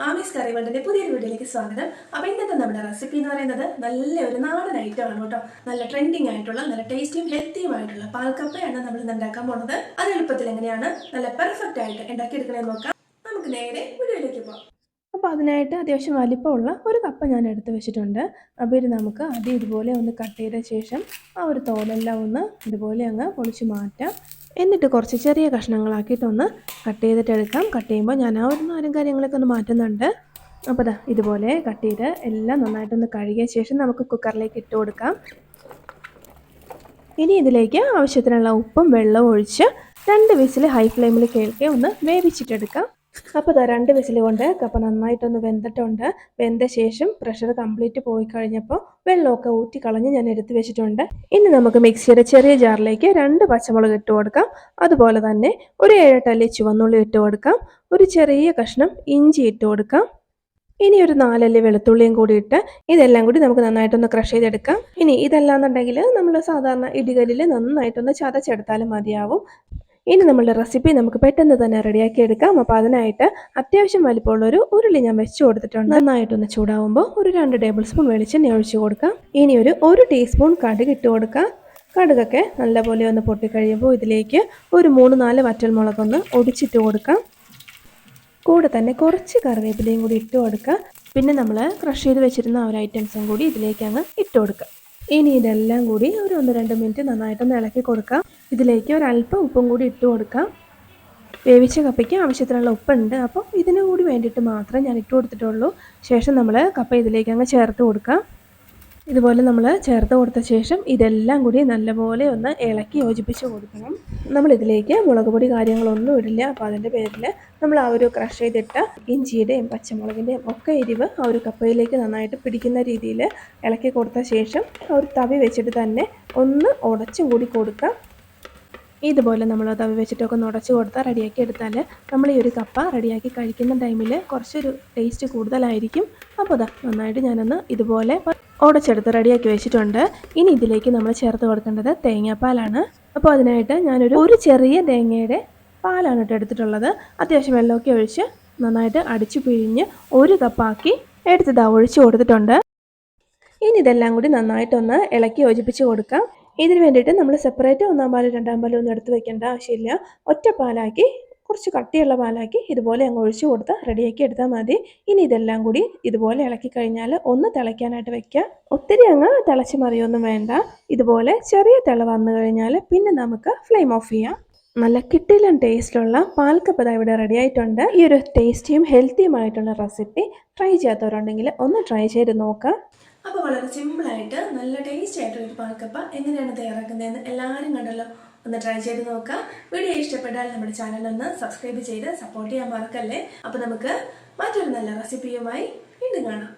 ആമീസ് കറി വേൾഡിന്റെ പുതിയൊരു വീഡിയോയിലേക്ക് സ്വാഗതം. അപ്പോൾ ഇന്നത്തെ നമ്മുടെ റെസിപ്പി എന്ന് പറയുന്നത് നല്ലൊരു നാടൻ ഐറ്റമാണ് കേട്ടോ. നല്ല ട്രെൻഡിങ് ആയിട്ടുള്ള നല്ല ടേസ്റ്റിയും ഹെൽത്തിയും ആയിട്ടുള്ള പാൽക്കപ്പയാണ് നമ്മൾ ഇന്ന് ഉണ്ടാക്കാൻ പോകുന്നത്. അത് എളുപ്പത്തിൽ എങ്ങനെയാണ് നല്ല പെർഫെക്റ്റ് ആയിട്ട് ഉണ്ടാക്കിയെടുക്കണമെന്ന് നോക്കാം. നമുക്ക് നേരെ വീഡിയോയിലേക്ക് പോകാം. അപ്പോൾ അതിനായിട്ട് അത്യാവശ്യം വലിപ്പമുള്ള ഒരു കപ്പ ഞാൻ എടുത്ത് വെച്ചിട്ടുണ്ട്. അപ്പോൾ ഇത് നമുക്ക് ആദ്യം ഇതുപോലെ ഒന്ന് കട്ട് ചെയ്ത ശേഷം ആ ഒരു തോലെല്ലാം ഒന്ന് ഇതുപോലെ അങ്ങ് പൊളിച്ച് മാറ്റാം. എന്നിട്ട് കുറച്ച് ചെറിയ കഷ്ണങ്ങളാക്കിയിട്ടൊന്ന് കട്ട് ചെയ്തിട്ട് എടുക്കാം. കട്ട് ചെയ്യുമ്പോൾ ഞാൻ ആ ഒരു നാലും കാര്യങ്ങളൊക്കെ ഒന്ന് മാറ്റുന്നുണ്ട്. അപ്പോൾ ദാ ഇതുപോലെ കട്ട് ചെയ്ത് എല്ലാം നന്നായിട്ടൊന്ന് കഴുകിയ ശേഷം നമുക്ക് കുക്കറിലേക്ക് ഇട്ട് കൊടുക്കാം. ഇനി ഇതിലേക്ക് ആവശ്യത്തിനുള്ള ഉപ്പും വെള്ളവും ഒഴിച്ച് 2 വിസിൽ ഹൈ ഫ്ലെയിമിൽ കേൾക്കെ ഒന്ന് വേവിച്ചിട്ടെടുക്കാം. അപ്പോൾ ദാ 2 വിസിൽ കൊണ്ട് കപ്പ നന്നായിട്ടൊന്ന് വെന്തിട്ടുണ്ട്. വെന്ത ശേഷം പ്രഷർ കംപ്ലീറ്റ് പോയി കഴിഞ്ഞപ്പോൾ വെള്ളമൊക്കെ ഊറ്റി കളഞ്ഞ് ഞാൻ എടുത്ത് വെച്ചിട്ടുണ്ട്. ഇനി നമുക്ക് മിക്സിയുടെ ചെറിയ ജാറിലേക്ക് 2 പച്ചമുളക് ഇട്ട് കൊടുക്കാം. അതുപോലെ തന്നെ ഒരു 7 അല്ലി ചുവന്നുള്ളി ഇട്ട് കൊടുക്കാം. ഒരു ചെറിയ കഷ്ണം ഇഞ്ചി ഇട്ട് കൊടുക്കാം. ഇനി ഒരു 4 അല്ലി വെളുത്തുള്ളിയും കൂടി ഇട്ട് ഇതെല്ലാം കൂടി നമുക്ക് നന്നായിട്ടൊന്ന് ക്രഷ് ചെയ്തെടുക്കാം. ഇനി ഇതല്ലാന്നുണ്ടെങ്കിൽ നമ്മൾ സാധാരണ ഇടികല്ലിൽ നന്നായിട്ടൊന്ന് ചതച്ചെടുത്താലും മതിയാവും. ഇനി നമ്മളുടെ റെസിപ്പി നമുക്ക് പെട്ടെന്ന് തന്നെ റെഡിയാക്കി എടുക്കാം. അപ്പോൾ അതിനായിട്ട് അത്യാവശ്യം വലിപ്പമുള്ളൊരു ഉരുളി ഞാൻ വെച്ച് കൊടുത്തിട്ടുണ്ട്. നന്നായിട്ടൊന്ന് ചൂടാവുമ്പോൾ ഒരു 2 ടേബിൾ സ്പൂൺ വെളിച്ചെണ്ണ ഒഴിച്ച് കൊടുക്കാം. ഇനി ഒരു 1 ടീസ്പൂൺ കടുക് ഇട്ട് കൊടുക്കാം. കടുകൊക്കെ നല്ലപോലെ ഒന്ന് പൊട്ടിക്കഴിയുമ്പോൾ ഇതിലേക്ക് ഒരു 3-4 വറ്റൽമുളകൊന്ന് ഒടിച്ചിട്ട് കൊടുക്കാം. കൂടെ തന്നെ കുറച്ച് കറിവേപ്പിലയും കൂടി ഇട്ട് കൊടുക്കുക. പിന്നെ നമ്മൾ ക്രഷ് ചെയ്ത് വെച്ചിരുന്ന ആ ഒരു ഐറ്റംസും കൂടി ഇതിലേക്ക് അങ്ങ് ഇട്ട് കൊടുക്കുക. ഇനി ഇതെല്ലാം കൂടി ഒരു 1-2 മിനിറ്റ് നന്നായിട്ടൊന്ന് ഇളക്കി കൊടുക്കാം. ഇതിലേക്ക് ഒരല്പം ഉപ്പും കൂടി ഇട്ട് കൊടുക്കാം. വേവിച്ച കപ്പയ്ക്ക് ആവശ്യത്തിനുള്ള ഉപ്പുണ്ട്, അപ്പോൾ ഇതിനു കൂടി വേണ്ടിയിട്ട് മാത്രമേ ഞാൻ ഇട്ട് കൊടുത്തിട്ടുള്ളൂ. ശേഷം നമ്മൾ കപ്പ ഇതിലേക്ക് അങ്ങ് ചേർത്ത് കൊടുക്കാം. ഇതുപോലെ നമ്മൾ ചേർത്ത് കൊടുത്ത ശേഷം ഇതെല്ലാം കൂടി നല്ലപോലെ ഒന്ന് ഇളക്കി യോജിപ്പിച്ച് കൊടുക്കണം. നമ്മളിതിലേക്ക് മുളക് പൊടി കാര്യങ്ങളൊന്നും ഇടില്ല. അപ്പോൾ അതിൻ്റെ പേരിൽ നമ്മൾ ആ ഒരു ക്രഷ് ചെയ്തിട്ട ഇഞ്ചിയുടെയും പച്ചമുളകിൻ്റെയും ഒക്കെ എരിവ് ആ ഒരു കപ്പയിലേക്ക് നന്നായിട്ട് പിടിക്കുന്ന രീതിയിൽ ഇളക്കി കൊടുത്ത ശേഷം ആ ഒരു തവി വെച്ചിട്ട് തന്നെ ഒന്ന് ഉടച്ചും കൂടി കൊടുക്കാം. ഇതുപോലെ നമ്മൾ തവി വെച്ചിട്ടൊക്കെ ഉടച്ച് കൊടുത്താൽ റെഡിയാക്കി എടുത്താൽ നമ്മൾ ഈ ഒരു കപ്പ റെഡിയാക്കി കഴിക്കുന്ന ടൈമിൽ കുറച്ചൊരു ടേസ്റ്റ് കൂടുതലായിരിക്കും. അപ്പോൾ അതാ നന്നായിട്ട് ഞാനൊന്ന് ഇതുപോലെ ഉടച്ചെടുത്ത് റെഡിയാക്കി വെച്ചിട്ടുണ്ട്. ഇനി ഇതിലേക്ക് നമ്മൾ ചേർത്ത് കൊടുക്കേണ്ടത് തേങ്ങാപ്പാലാണ്. അപ്പോൾ അതിനായിട്ട് ഞാനൊരു ചെറിയ തേങ്ങയുടെ പാലാണ് എടുത്തിട്ടുള്ളത്. അത്യാവശ്യം വെള്ളമൊക്കെ ഒഴിച്ച് നന്നായിട്ട് അടിച്ചു പിഴിഞ്ഞ് 1 കപ്പാക്കി എടുത്ത് ഒഴിച്ച് കൊടുത്തിട്ടുണ്ട്. ഇനി ഇതെല്ലാം കൂടി നന്നായിട്ടൊന്ന് ഇളക്കി യോജിപ്പിച്ച് കൊടുക്കാം. ഇതിന് വേണ്ടിയിട്ട് നമ്മൾ സെപ്പറേറ്റ് 1-ാം പാലും 2-ാം പാലും ഒന്നും എടുത്ത് വെക്കേണ്ട ആവശ്യമില്ല. ഒറ്റ പാലാക്കി കുറച്ച് കട്ടിയുള്ള പാലാക്കി ഇതുപോലെ അങ്ങ് ഒഴിച്ചു കൊടുത്ത് റെഡിയാക്കി എടുത്താൽ മതി. ഇനി ഇതെല്ലാം കൂടി ഇതുപോലെ ഇളക്കി കഴിഞ്ഞാൽ ഒന്ന് തിളയ്ക്കാനായിട്ട് വെക്കുക. ഒത്തിരി അങ്ങ് തിളച്ച് മറിയൊന്നും വേണ്ട. ഇതുപോലെ ചെറിയ തിള വന്നു കഴിഞ്ഞാൽ പിന്നെ നമുക്ക് ഫ്ലെയിം ഓഫ് ചെയ്യാം. നല്ല കിട്ടിലും ടേസ്റ്റുള്ള പാൽക്കപ്പ ഇവിടെ റെഡി ആയിട്ടുണ്ട്. ഈ ഒരു ടേസ്റ്റിയും ഹെൽത്തിയുമായിട്ടുള്ള റെസിപ്പി ട്രൈ ചെയ്യാത്തവരുണ്ടെങ്കിൽ ഒന്ന് ട്രൈ ചെയ്ത് നോക്കാം. അപ്പോൾ വളരെ സിമ്പിളായിട്ട് നല്ല ടേസ്റ്റി ആയിട്ടൊരു പാൽക്കപ്പ എങ്ങനെയാണ് തയ്യാറാക്കുന്നതെന്ന് എല്ലാവരും കണ്ടല്ലോ. ഒന്ന് ട്രൈ ചെയ്ത് നോക്കാം. വീഡിയോ ഇഷ്ടപ്പെട്ടാൽ നമ്മുടെ ചാനലൊന്ന് സബ്സ്ക്രൈബ് ചെയ്ത് സപ്പോർട്ട് ചെയ്യാൻ മറക്കല്ലേ. അപ്പോൾ നമുക്ക് മറ്റൊരു നല്ല റെസിപ്പിയുമായി വീണ്ടും കാണാം.